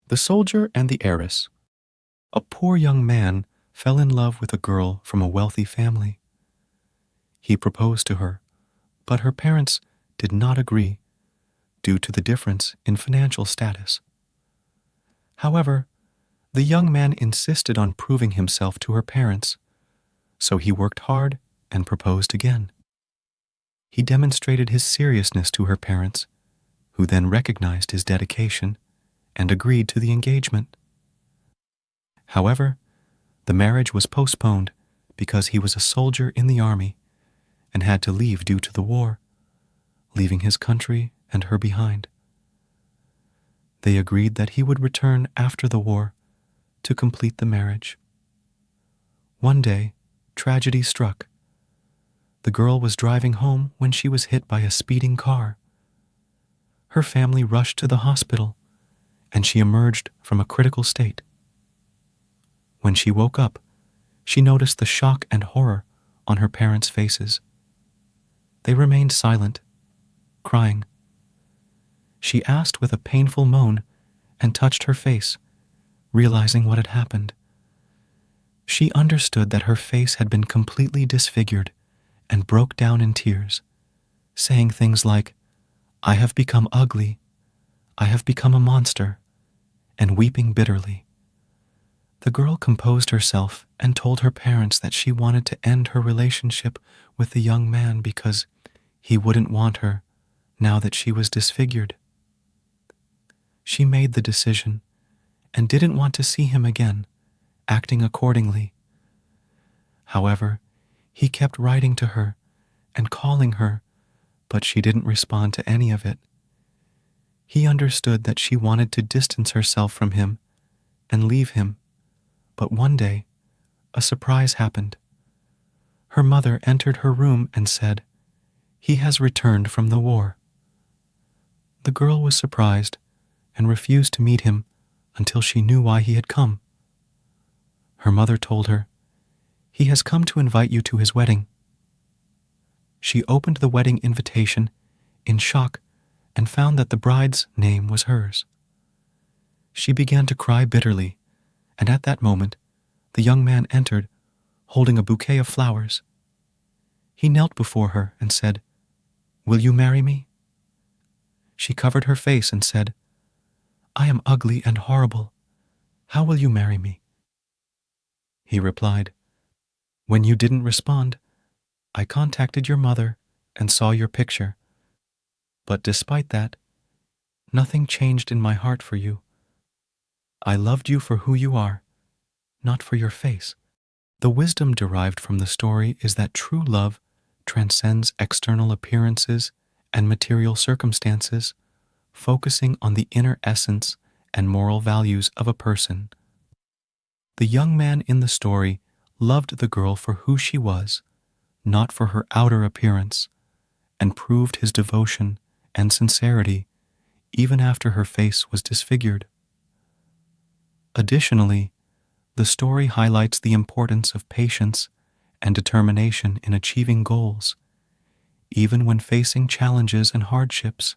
The Soldier and the Heiress. A poor young man fell in love with a girl from a wealthy family. He proposed to her, but her parents did not agree due to the difference in financial status. However, the young man insisted on proving himself to her parents, so he worked hard and proposed again. He demonstrated his seriousness to her parents, who then recognized his dedication and agreed to the engagement. However, the marriage was postponed because he was a soldier in the army and had to leave due to the war, leaving his country and her behind. They agreed that he would return after the war to complete the marriage. One day, tragedy struck. The girl was driving home when she was hit by a speeding car. Her family rushed to the hospital, and she emerged from a critical state. When she woke up, she noticed the shock and horror on her parents' faces. They remained silent, crying. She asked with a painful moan and touched her face, realizing what had happened. She understood that her face had been completely disfigured and broke down in tears, saying things like, "I have become ugly, I have become a monster," and weeping bitterly. The girl composed herself and told her parents that she wanted to end her relationship with the young man because he wouldn't want her now that she was disfigured. She made the decision and didn't want to see him again, acting accordingly. However, he kept writing to her and calling her, but she didn't respond to any of it. He understood that she wanted to distance herself from him and leave him, but one day, a surprise happened. Her mother entered her room and said, "He has returned from the war." The girl was surprised and refused to meet him until she knew why he had come. Her mother told her, "He has come to invite you to his wedding." She opened the wedding invitation in shock and found that the bride's name was hers. She began to cry bitterly, and at that moment, the young man entered, holding a bouquet of flowers. He knelt before her and said, "Will you marry me?" She covered her face and said, "I am ugly and horrible. How will you marry me?" He replied, "When you didn't respond, I contacted your mother and saw your picture. But despite that, nothing changed in my heart for you. I loved you for who you are, not for your face." The wisdom derived from the story is that true love transcends external appearances and material circumstances, focusing on the inner essence and moral values of a person. The young man in the story loved the girl for who she was, not for her outer appearance, and proved his devotion and sincerity even after her face was disfigured. Additionally, the story highlights the importance of patience and determination in achieving goals, even when facing challenges and hardships.